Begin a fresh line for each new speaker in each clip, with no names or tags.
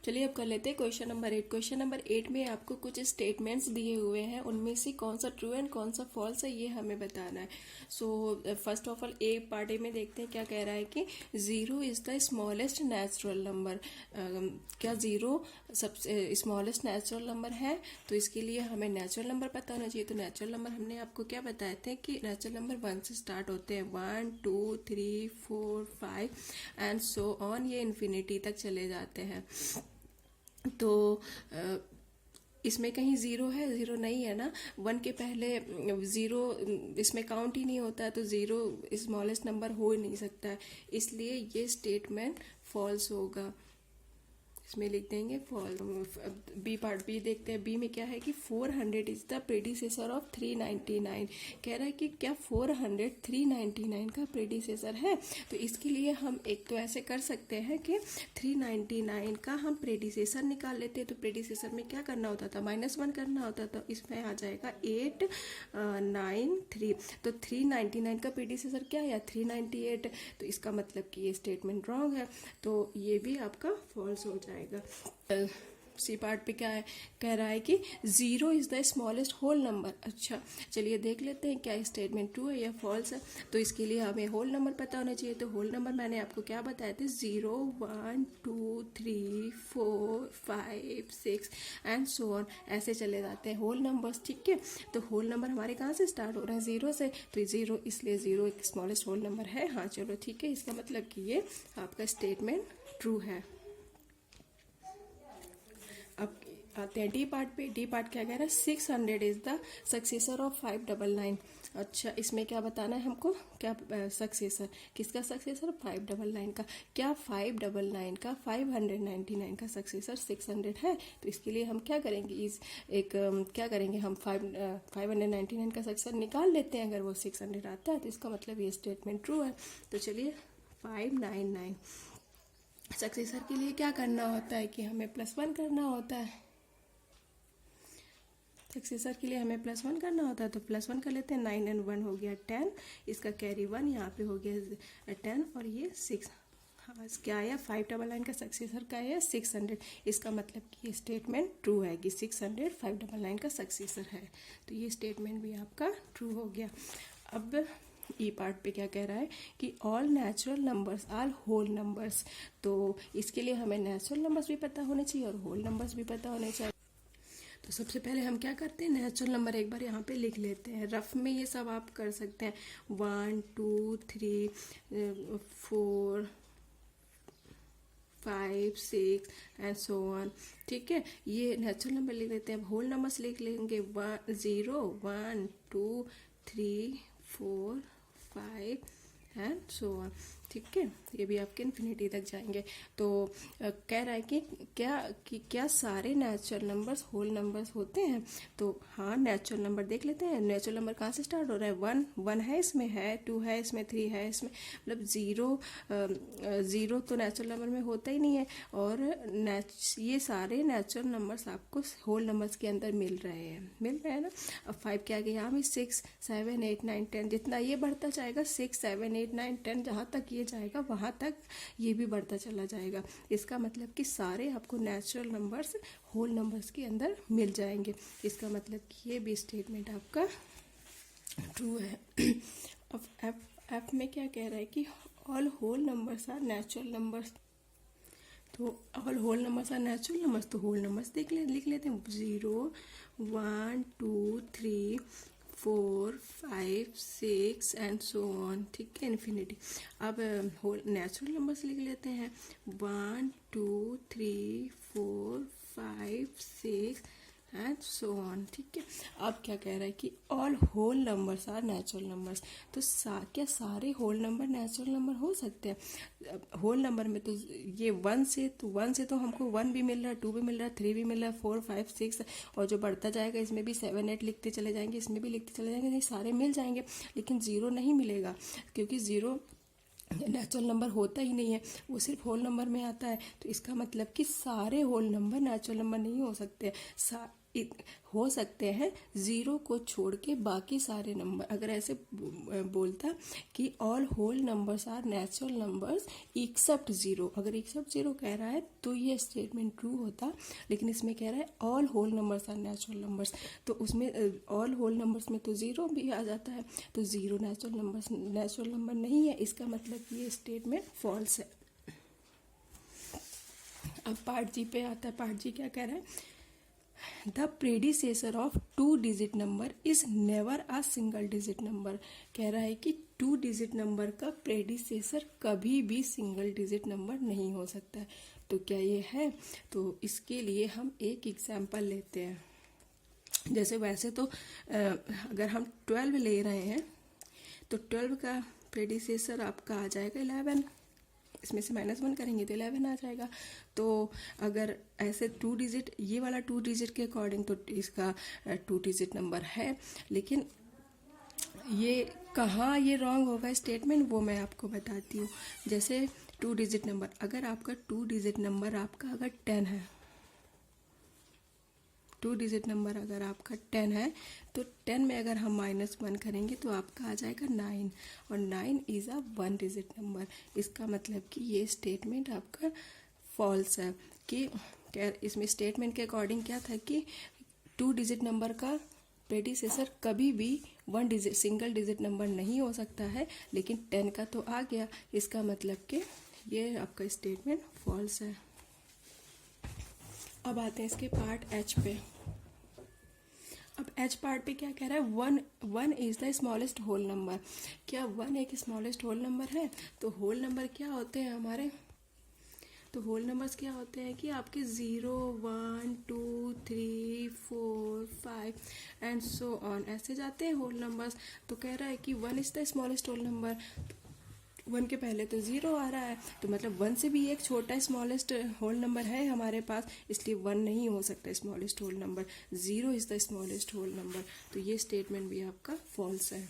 चलिए अब कर लेते हैं क्वेश्चन नंबर 8। क्वेश्चन नंबर 8 में आपको कुछ स्टेटमेंट्स दिए हुए हैं, उनमें से कौन सा ट्रू एंड कौन सा फॉल्स है ये हमें बताना है। So first of all A part A में देखते हैं क्या कह रहा है कि zero is the smallest natural number. क्या जीरो सबसे स्मॉलेस्ट नेचुरल नंबर है? तो इसके लिए हमें नेचुरल नंबर पता होना चाहिए। तो नेचुरल नंबर हमने आपको क्या बताए थे कि नेचुरल नंबर 1 से स्टार्ट होते हैं, 1 2 3 4 5 एंड सो ऑन, ये इन्फिनिटी तक चले जाते हैं। तो इसमें कहीं ज़ीरो है? ज़ीरो नहीं है ना, 1 के पहले ज़ीरो इसमें काउंट ही नहीं होता है, तो ज़ीरो स्मॉलेस्ट नंबर हो ही नहीं सकता है, इसलिए ये स्टेटमेंट फॉल्स होगा। इसमें लिख देंगे फॉल्स। बी पार्ट बी देखते हैं। बी में क्या है कि 400 इज द प्रेडिसेसर ऑफ 399। कह रहा है कि क्या 400 399 का प्रेडिसेसर है? तो इसके लिए हम एक तो ऐसे कर सकते हैं कि 399 का हम प्रेडिसेसर निकाल लेते हैं। तो प्रेडिसेसर में क्या करना होता था? -1 करना होता था। इसमें आ जाएगा 893। तो 399 का प्रेडिसेसर क्या है? 398। तो इसका मतलब कि ये स्टेटमेंट रॉन्ग है, तो ये भी आपका फॉल्स हो जाएगा। सी पार्ट पे क्या है? कह रहा है कि zero is the smallest whole number. अच्छा चलिए देख लेते हैं क्या स्टेटमेंट ट्रू है या फॉल्स है। तो इसके लिए हमें होल नंबर पता होना चाहिए। तो होल नंबर मैंने आपको क्या बताए थे? 0 1 2 3 4 5 6 एंड सो ऑन, ऐसे चले जाते हैं होल नंबर्स। ठीक है, तो होल नंबर हमारे कहाँ से स्टार्ट हो रहे हैं? जीरो से। तो जीरो, इसलिए जीरो एक स्मॉलेस्ट होल नंबर है। हाँ चलो ठीक है, इसका मतलब कि ये आपका स्टेटमेंट ट्रू है। अब आते हैं डी पार्ट पे। डी पार्ट क्या कह रहा है? 600 इज द सक्सेसर ऑफ 599। अच्छा इसमें क्या बताना है हमको? क्या सक्सेसर? किसका सक्सेसर? 599 का। क्या 599 का 599 का सक्सेसर 600 है? तो इसके लिए हम क्या करेंगे? क्या करेंगे हम? 599 का सक्सेसर निकाल लेते हैं। अगर वो 600 आता है तो इसका मतलब ये स्टेटमेंट ट्रू है। तो चलिए 599 सक्सेसर के लिए क्या करना होता है कि हमें +1 करना होता है। सक्सेसर के लिए हमें +1 करना होता है, तो +1 कर लेते हैं। 9 एंड 1 हो गया 10, इसका कैरी 1 यहाँ पे हो गया 10 और ये 6। हाँ क्या आया? 599 का सक्सेसर का है 600। इसका मतलब कि ये स्टेटमेंट ट्रू है कि 600 599 का सक्सेसर है। तो ये स्टेटमेंट भी आपका ट्रू हो गया। अब ई पार्ट पे क्या कह रहा है कि all natural numbers are whole numbers. तो इसके लिए हमें नेचुरल नंबर्स भी पता होने चाहिए और होल नंबर्स भी पता होने चाहिए। तो सबसे पहले हम क्या करते हैं? नेचुरल नंबर एक बार यहाँ पे लिख लेते हैं। रफ में ये सब आप कर सकते हैं, 1 2 3 4 5 6 एंड सो ऑन। ठीक है, ये नेचुरल नंबर लिख लेते हैं। होल नंबर्स लिख लेंगे 0 1 2 3 4 5 एंड सो ऑन। ठीक है, ये भी आपके इन्फिनिटी तक जाएंगे। तो कह रहा है कि क्या सारे नेचुरल नंबर्स होल नंबर्स होते हैं? तो हाँ, नेचुरल नंबर देख लेते हैं। नेचुरल नंबर कहाँ से स्टार्ट हो रहा है? 1 है, इसमें है 2 है, इसमें 3 है, इसमें मतलब ज़ीरो तो नेचुरल नंबर में होता ही नहीं है। और ये सारे नेचुरल नंबर्स आपको होल नंबर्स के अंदर मिल रहे हैं ना। अब 5 के आगे यहाँ भी 6 7 8 9 10, जितना ये बढ़ता जाएगा 6 7 8 9 10 जहाँ तक ये जाएगा वहाँ तक ये भी बढ़ता चला जाएगा। इसका मतलब कि सारे आपको नेचुरल नंबर्स होल नंबर्स के अंदर मिल जाएंगे। इसका मतलब कि ये भी स्टेटमेंट आपका ट्रू है। अब एफ में क्या कह रहा है कि all whole numbers are natural numbers. तो all whole numbers are natural numbers, तो होल नंबर्स लिख लेते हैं। 0 1 2 3 4 5 6 एंड सो ऑन। ठीक है, इन्फिनिटी। अब होल नेचुरल नंबर्स लिख लेते हैं। 1 2 3 4 5 6 एंड सो ऑन। ठीक है, अब क्या कह रहा है कि all whole numbers are natural numbers. तो क्या सारे होल नंबर नेचुरल नंबर हो सकते हैं? होल नंबर में तो ये 1 से तो हमको 1 भी मिल रहा है, 2 भी मिल रहा है, 3 भी मिल रहा है, 4 5 6 और जो बढ़ता जाएगा इसमें भी 7 8 लिखते चले जाएंगे, इसमें भी लिखते चले जाएंगे, ये सारे मिल जाएंगे। लेकिन 0 नहीं मिलेगा, क्योंकि 0 नेचुरल नंबर होता ही नहीं है, वो सिर्फ होल नंबर में आता है। तो इसका मतलब कि सारे होल नंबर नेचुरल नंबर नहीं हो सकते। हो सकते हैं ज़ीरो को छोड़ के बाकी सारे नंबर। अगर ऐसे बोलता कि all whole numbers are natural numbers except zero, अगर एक्सेप्ट ज़ीरो कह रहा है तो ये स्टेटमेंट ट्रू होता, लेकिन इसमें कह रहा है all whole numbers are natural numbers, तो उसमें ऑल होल नंबर्स में तो ज़ीरो भी आ जाता है, तो ज़ीरो नेचुरल नंबर नहीं है, इसका मतलब ये स्टेटमेंट फॉल्स है। अब पार्ट जी पे आता है। पार्ट जी क्या कह रहा है? The predecessor of two digit number is never a single digit number. कह रहा है कि टू डिजिट नंबर का प्रेडिसेसर कभी भी सिंगल डिजिट नंबर नहीं हो सकता है। तो क्या ये है? तो इसके लिए हम एक एग्जाम्पल लेते हैं। जैसे वैसे तो अगर हम 12 ले रहे हैं तो 12 का प्रेडिसेसर आपका आ जाएगा 11, इसमें से -1 करेंगे तो 11 आ जाएगा। तो अगर ऐसे टू डिजिट, ये वाला टू डिजिट के अकॉर्डिंग तो इसका टू डिजिट नंबर है, लेकिन ये कहाँ ये रॉन्ग होगा स्टेटमेंट, वो मैं आपको बताती हूँ। जैसे टू डिजिट नंबर, अगर आपका टू डिजिट नंबर आपका अगर 10 है, टू डिजिट नंबर अगर आपका 10 है तो 10 में अगर हम -1 करेंगे तो आपका आ जाएगा 9, और 9 is a one digit number. इसका मतलब कि ये स्टेटमेंट आपका फॉल्स है। कि क्या इसमें स्टेटमेंट के अकॉर्डिंग क्या था कि टू डिजिट नंबर का प्रेडिसेसर कभी भी one digit single digit number नहीं हो सकता है, लेकिन 10 का तो आ गया, इसका मतलब कि ये आपका स्टेटमेंट फॉल्स है। अब आते हैं इसके पार्ट एच पे। अब एच पार्ट पे क्या कह रहा है? One is the smallest whole number. क्या वन एक स्मॉलेस्ट होल नंबर है? तो होल नंबर क्या होते हैं हमारे? तो होल नंबर्स क्या होते हैं कि आपके 0, 1, 2, 3, 4, 5 एंड सो ऑन ऐसे जाते हैं होल नंबर्स। तो कह रहा है कि one is the smallest whole number. 1 के पहले तो 0 आ रहा है, तो मतलब 1 से भी एक छोटा स्मॉलेस्ट होल नंबर है हमारे पास, इसलिए 1 नहीं हो सकता smallest whole number. 0 is the smallest whole number. तो ये स्टेटमेंट भी आपका फॉल्स है।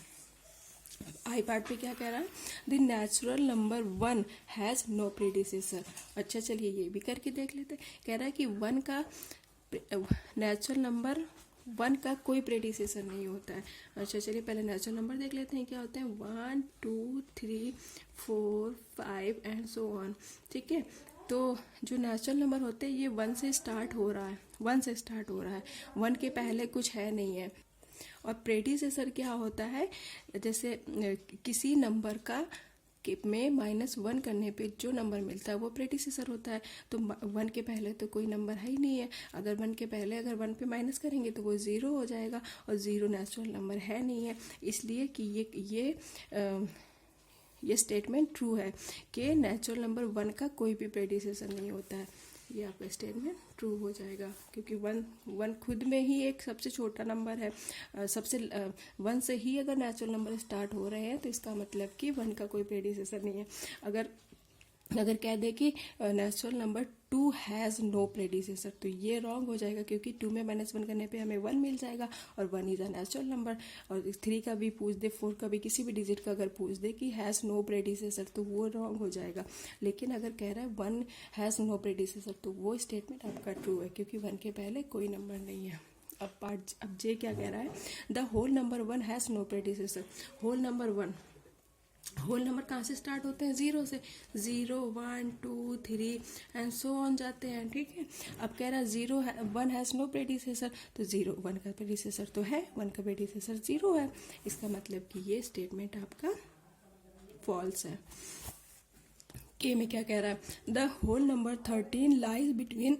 आई पार्ट पे क्या कह रहा है? The natural number 1 has no predecessor. अच्छा चलिए ये भी करके देख लेते हैं। कह रहा है कि 1 का नेचुरल नंबर 1 का कोई प्रेडिसेसर नहीं होता है। अच्छा चलिए पहले नेचुरल नंबर देख लेते हैं क्या होते हैं। 1, 2, 3, 4, 5 एंड सो ऑन। ठीक है, तो जो नेचुरल नंबर होते हैं ये 1 से स्टार्ट हो रहा है, 1 से स्टार्ट हो रहा है, 1 के पहले कुछ है नहीं है। और प्रेडिसेसर क्या होता है? जैसे किसी नंबर का में -1 करने पे जो नंबर मिलता है वो प्रेडिसेसर होता है। तो 1 के पहले तो कोई नंबर है ही नहीं है। अगर 1 के पहले अगर 1 पे माइनस करेंगे तो वो 0 हो जाएगा, और 0 नेचुरल नंबर है नहीं है, इसलिए कि ये स्टेटमेंट ट्रू है कि नेचुरल नंबर 1 का कोई भी प्रेडिसेसर नहीं होता है। ये आपका स्टेटमेंट ट्रू हो जाएगा, क्योंकि 1 खुद में ही एक सबसे छोटा नंबर है। 1 से ही अगर नेचुरल नंबर स्टार्ट हो रहे हैं तो इसका मतलब कि 1 का कोई प्रेडिसेसर नहीं है। अगर कह दे कि natural number 2 has no predecessor, तो ये रॉन्ग हो जाएगा, क्योंकि 2 में -1 करने पे हमें 1 मिल जाएगा, और 1 इज़ अ नेचुरल नंबर। और 3 का भी पूछ दे, 4 का भी, किसी भी डिजिट का अगर पूछ दे कि हैज़ नो प्रेडिसेसर, तो वो रॉन्ग हो जाएगा। लेकिन अगर कह रहा है 1 हैज़ नो प्रेडिसेसर, तो वो स्टेटमेंट आपका ट्रू है, क्योंकि 1 के पहले कोई नंबर नहीं है। अब जे क्या कह रहा है? The whole number 1 has no predecessor. Whole number कहाँ से स्टार्ट होते हैं? 0 से। 0, 1, 2, 3 एंड सो ऑन जाते हैं। ठीक है, अब कह रहा है 1 हैज़ नो प्रेडिसेसर, तो 0 1 का प्रेडिसेसर तो है, 1 का प्रेडिसेसर 0 है। इसका मतलब कि ये स्टेटमेंट आपका फॉल्स है। के में क्या कह रहा है? The whole number 13 lies between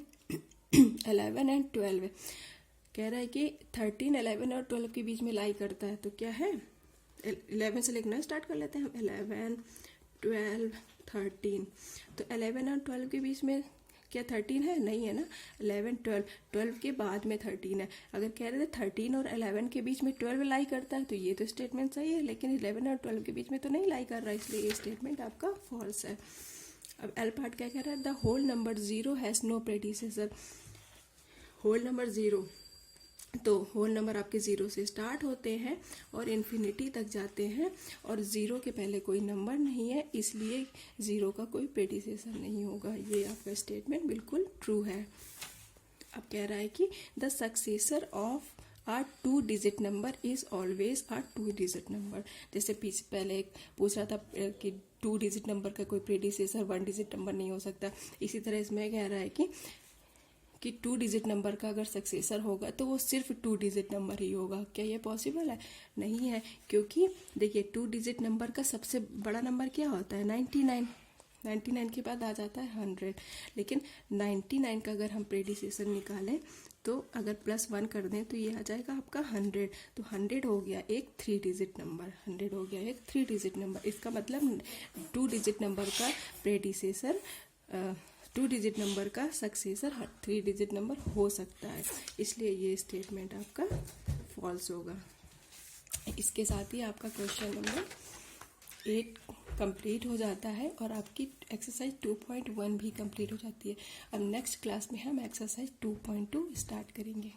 11 and 12। कह रहा है कि 13, 11 और 12 के बीच में लाई करता है। तो क्या है? 11 से लिखना स्टार्ट कर लेते हैं हम। 11, 12, 13। तो 11 और 12 के बीच में क्या 13 है? नहीं है ना। 11, 12 के बाद में 13 है। अगर कह रहे थे 13 और 11 के बीच में 12 लाई करता है, तो ये तो स्टेटमेंट सही है, लेकिन 11 और 12 के बीच में तो नहीं लाई कर रहा है, इसलिए ये स्टेटमेंट आपका फॉल्स है। अब एल पार्ट क्या कह रहा है? The whole number 0 has no predecessor. Whole number 0, तो होल नंबर आपके 0 से स्टार्ट होते हैं और इन्फिनिटी तक जाते हैं, और 0 के पहले कोई नंबर नहीं है, इसलिए 0 का कोई प्रेडिसेसर नहीं होगा। ये आपका स्टेटमेंट बिल्कुल ट्रू है। अब कह रहा है कि the successor of a 2 digit number is always a 2 digit number. जैसे पहले एक पूछ रहा था कि 2 डिजिट नंबर का कोई प्रेडिसेसर 1 डिजिट नंबर नहीं हो सकता, इसी तरह इसमें कह रहा है कि 2 डिजिट नंबर का अगर सक्सेसर होगा तो वो सिर्फ 2 डिजिट नंबर ही होगा। क्या ये पॉसिबल है? नहीं है, क्योंकि देखिए 2 डिजिट नंबर का सबसे बड़ा नंबर क्या होता है? 99। 99 के बाद आ जाता है 100, लेकिन 99 का अगर हम प्रेडिसेसर निकालें तो अगर +1 कर दें तो ये आ जाएगा आपका 100। तो 100 हो गया एक 3 डिजिट नंबर, 100 हो गया एक 3 डिजिट नंबर। इसका मतलब 2 डिजिट नंबर का प्रेडिसेसर 2 डिजिट नंबर का सक्सेसर 3 डिजिट नंबर हो सकता है, इसलिए ये स्टेटमेंट आपका फॉल्स होगा। इसके साथ ही आपका क्वेश्चन नंबर 8 कंप्लीट हो जाता है और आपकी एक्सरसाइज 2.1 भी कंप्लीट हो जाती है। अब नेक्स्ट क्लास में हम एक्सरसाइज 2.2 स्टार्ट करेंगे।